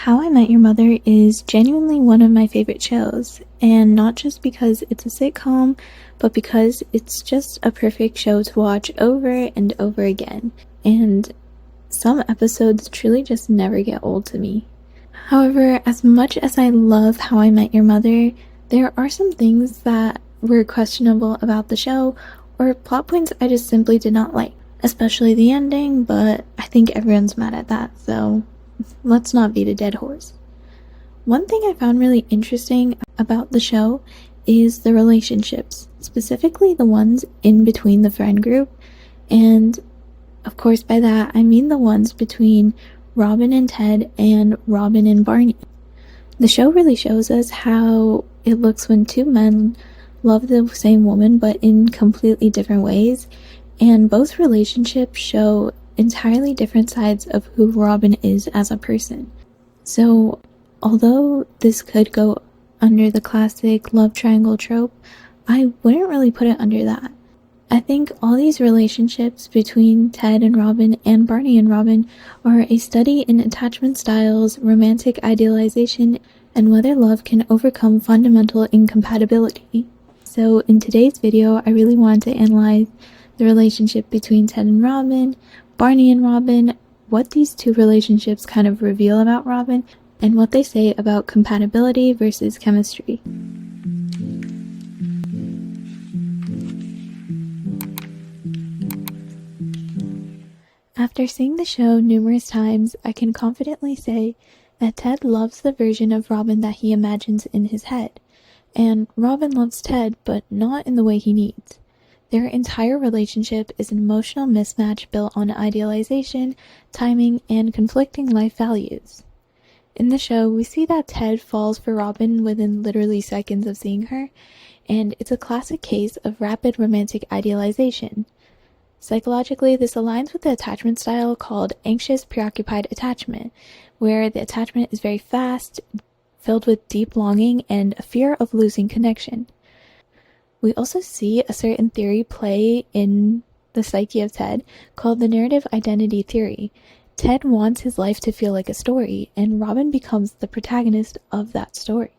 How I Met Your Mother is genuinely one of my favorite shows, and not just because it's a sitcom, but because it's just a perfect show to watch over and over again, and some episodes truly just never get old to me. However, as much as I love How I Met Your Mother, there are some things that were questionable about the show, or plot points I just simply did not like, especially the ending, but I think everyone's mad at that, so let's not beat a dead horse. One thing I found really interesting about the show is the relationships, specifically the ones in between the friend group, and of course by that I mean the ones between Robin and Ted and Robin and Barney. The show really shows us how it looks when two men love the same woman but in completely different ways, and both relationships show entirely different sides of who Robin is as a person. So, although this could go under the classic love triangle trope, I wouldn't really put it under that. I think all these relationships between Ted and Robin and Barney and Robin are a study in attachment styles, romantic idealization, and whether love can overcome fundamental incompatibility. So in today's video, I really wanted to analyze the relationship between Ted and Robin, Barney and Robin, what these two relationships kind of reveal about Robin, and what they say about compatibility versus chemistry. After seeing the show numerous times, I can confidently say that Ted loves the version of Robin that he imagines in his head, and Robin loves Ted, but not in the way he needs. Their entire relationship is an emotional mismatch built on idealization, timing, and conflicting life values. In the show, we see that Ted falls for Robin within literally seconds of seeing her, and it's a classic case of rapid romantic idealization. Psychologically, this aligns with the attachment style called anxious preoccupied attachment, where the attachment is very fast, filled with deep longing and a fear of losing connection. We also see a certain theory play in the psyche of Ted called the narrative identity theory. Ted wants his life to feel like a story, and Robin becomes the protagonist of that story.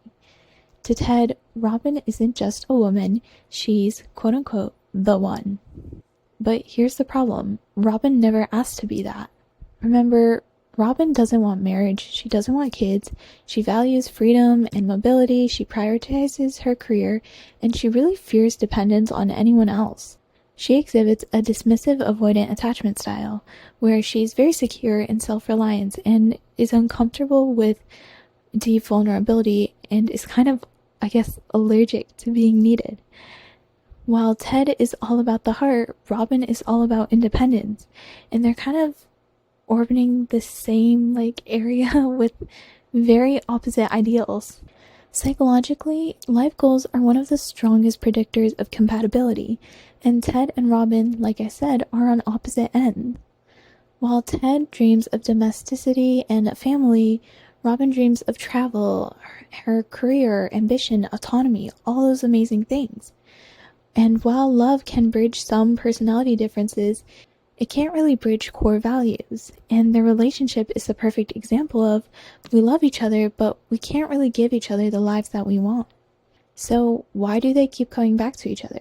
To Ted, Robin isn't just a woman, she's, quote-unquote, the one. But here's the problem, Robin never asked to be that. Remember, Robin doesn't want marriage, she doesn't want kids, she values freedom and mobility, she prioritizes her career, and she really fears dependence on anyone else. She exhibits a dismissive, avoidant attachment style, where she's very secure in self-reliance and is uncomfortable with deep vulnerability and is kind of, I guess, allergic to being needed. While Ted is all about the heart, Robin is all about independence, and they're kind of orbiting the same area with very opposite ideals. Psychologically, life goals are one of the strongest predictors of compatibility, and Ted and Robin, like I said, are on opposite ends. While Ted dreams of domesticity and a family, Robin dreams of travel, her career, ambition, autonomy, all those amazing things. And while love can bridge some personality differences, it can't really bridge core values, and their relationship is the perfect example of we love each other, but we can't really give each other the lives that we want. So why do they keep coming back to each other?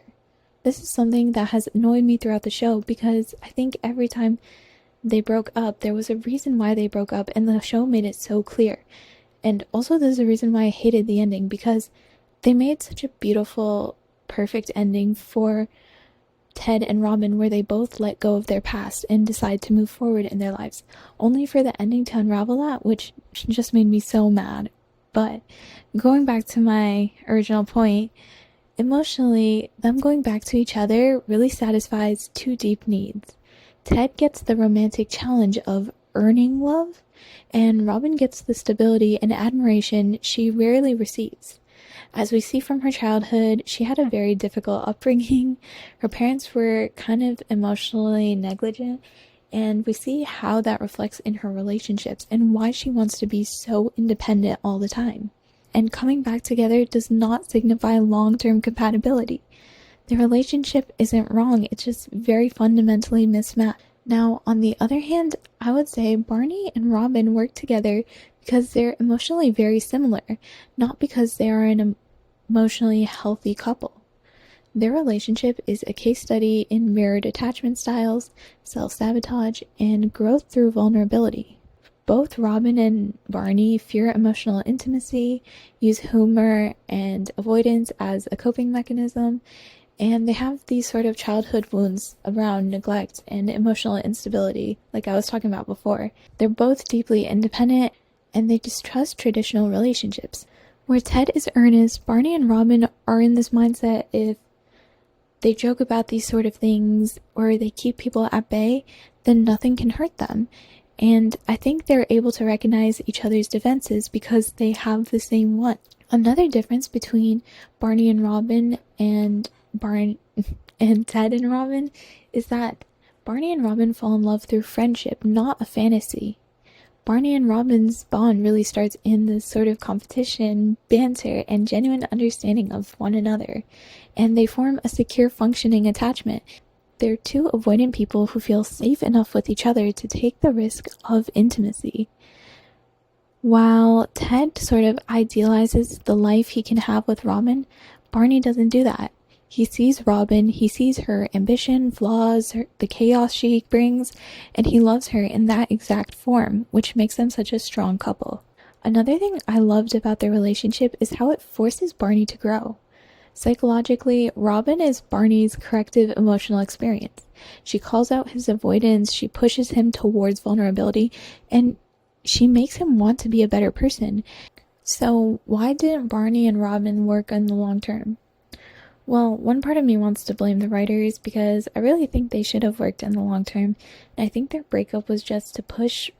This is something that has annoyed me throughout the show because I think every time they broke up, there was a reason why they broke up, and the show made it so clear. And also there's a reason why I hated the ending, because they made such a beautiful, perfect ending for Ted and Robin where they both let go of their past and decide to move forward in their lives, only for the ending to unravel that, which just made me so mad. But going back to my original point, emotionally, them going back to each other really satisfies two deep needs. Ted gets the romantic challenge of earning love, and Robin gets the stability and admiration she rarely receives. As we see from her childhood, she had a very difficult upbringing. Her parents were kind of emotionally negligent, and we see how that reflects in her relationships and why she wants to be so independent all the time. And coming back together does not signify long-term compatibility. The relationship isn't wrong, it's just very fundamentally mismatched. Now, on the other hand, I would say Barney and Robin work together because they're emotionally very similar, not because they are an emotionally healthy couple. Their relationship is a case study in mirrored attachment styles, self-sabotage, and growth through vulnerability. Both Robin and Barney fear emotional intimacy, use humor and avoidance as a coping mechanism, and they have these sort of childhood wounds around neglect and emotional instability, like I was talking about before. They're both deeply independent, and they distrust traditional relationships. Where Ted is earnest, Barney and Robin are in this mindset: if they joke about these sort of things or they keep people at bay, then nothing can hurt them. And I think they're able to recognize each other's defenses because they have the same one. Another difference between Barney and Robin and Ted and Robin is that Barney and Robin fall in love through friendship, not a fantasy. Barney and Robin's bond really starts in this sort of competition, banter, and genuine understanding of one another, and they form a secure, functioning attachment. They're two avoidant people who feel safe enough with each other to take the risk of intimacy. While Ted sort of idealizes the life he can have with Robin, Barney doesn't do that. He sees Robin, he sees her ambition, flaws, the chaos she brings, and he loves her in that exact form, which makes them such a strong couple. Another thing I loved about their relationship is how it forces Barney to grow. Psychologically, Robin is Barney's corrective emotional experience. She calls out his avoidance, she pushes him towards vulnerability, and she makes him want to be a better person. So why didn't Barney and Robin work in the long term? Well, one part of me wants to blame the writers because I really think they should have worked in the long term. And I think their breakup was just to push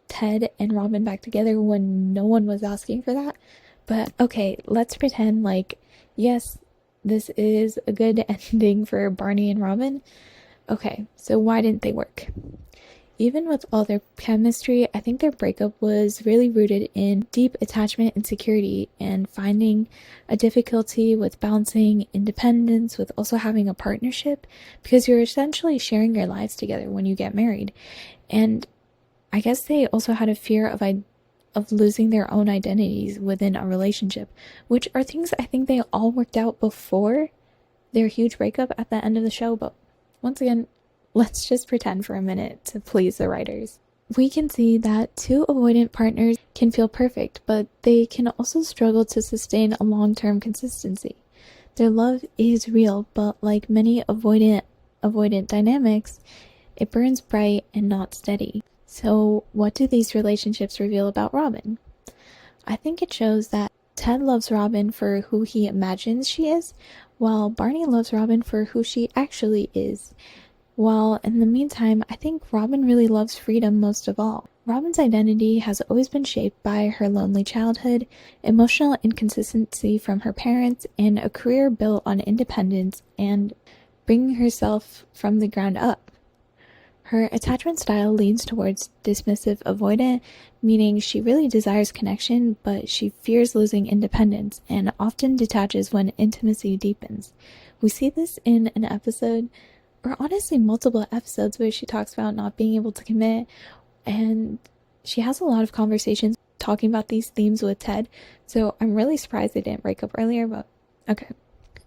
Ted and Robin back together when no one was asking for that. But okay, let's pretend like, yes, this is a good ending for Barney and Robin. Okay, so why didn't they work? Even with all their chemistry, I think their breakup was really rooted in deep attachment and security, and finding a difficulty with balancing independence with also having a partnership, because you're essentially sharing your lives together when you get married. And I guess they also had a fear of losing their own identities within a relationship, which are things I think they all worked out before their huge breakup at the end of the show. But once again, let's just pretend for a minute to please the writers. We can see that two avoidant partners can feel perfect, but they can also struggle to sustain a long-term consistency. Their love is real, but like many avoidant dynamics, it burns bright and not steady. So what do these relationships reveal about Robin? I think it shows that Ted loves Robin for who he imagines she is, while Barney loves Robin for who she actually is. While in the meantime, I think Robin really loves freedom most of all. Robin's identity has always been shaped by her lonely childhood, emotional inconsistency from her parents, and a career built on independence and bringing herself from the ground up. Her attachment style leans towards dismissive avoidant, meaning she really desires connection, but she fears losing independence and often detaches when intimacy deepens. We see this in an episode, or honestly multiple episodes, where she talks about not being able to commit, and she has a lot of conversations talking about these themes with Ted, so I'm really surprised they didn't break up earlier, but okay.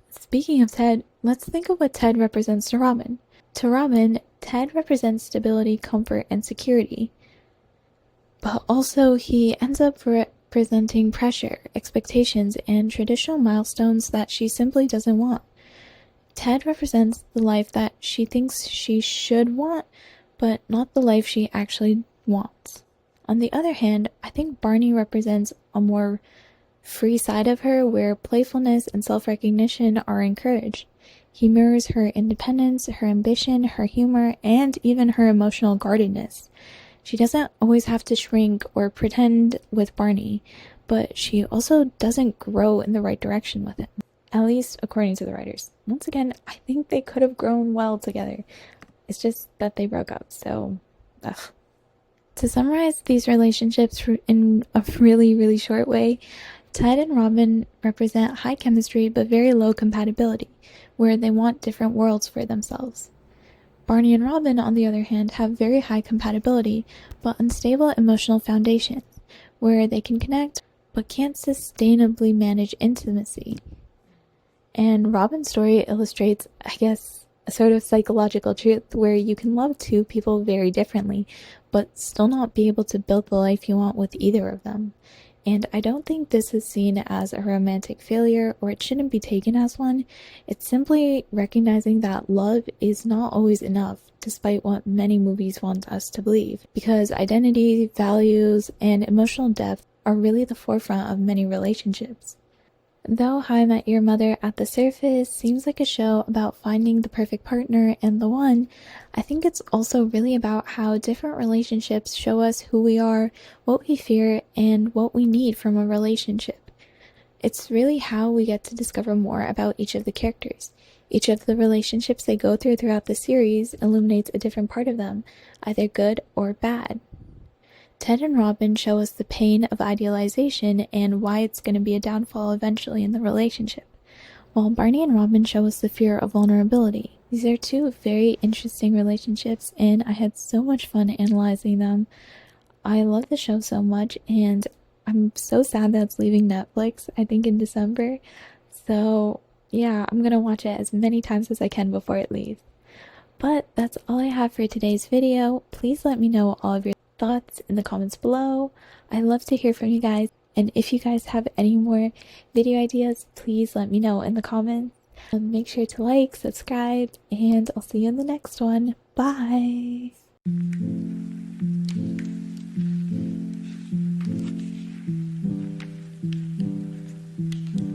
Speaking of Ted, let's think of what Ted represents to Robin. To Robin, Ted represents stability, comfort, and security, but also he ends up representing pressure, expectations, and traditional milestones that she simply doesn't want. Ted represents the life that she thinks she should want, but not the life she actually wants. On the other hand, I think Barney represents a more free side of her where playfulness and self-recognition are encouraged. He mirrors her independence, her ambition, her humor, and even her emotional guardedness. She doesn't always have to shrink or pretend with Barney, but she also doesn't grow in the right direction with him. At least according to the writers. Once again, I think they could have grown well together. It's just that they broke up, so ugh. To summarize these relationships in a really, really short way, Ted and Robin represent high chemistry but very low compatibility, where they want different worlds for themselves. Barney and Robin, on the other hand, have very high compatibility but unstable emotional foundations, where they can connect but can't sustainably manage intimacy. And Robin's story illustrates, I guess, a sort of psychological truth where you can love two people very differently, but still not be able to build the life you want with either of them. And I don't think this is seen as a romantic failure, or it shouldn't be taken as one. It's simply recognizing that love is not always enough, despite what many movies want us to believe, because identity, values, and emotional depth are really the forefront of many relationships. Though How I Met Your Mother at the surface seems like a show about finding the perfect partner and the one, I think it's also really about how different relationships show us who we are, what we fear, and what we need from a relationship. It's really how we get to discover more about each of the characters. Each of the relationships they go through throughout the series illuminates a different part of them, either good or bad. Ted and Robin show us the pain of idealization and why it's going to be a downfall eventually in the relationship, while Barney and Robin show us the fear of vulnerability. These are two very interesting relationships, and I had so much fun analyzing them. I love the show so much, and I'm so sad that it's leaving Netflix, I think in December. So yeah, I'm gonna watch it as many times as I can before it leaves. But that's all I have for today's video. Please let me know all of your thoughts in the comments below. I love to hear from you guys, and if you guys have any more video ideas, please let me know in the comments. Make sure to like, subscribe, and I'll see you in the next one. Bye!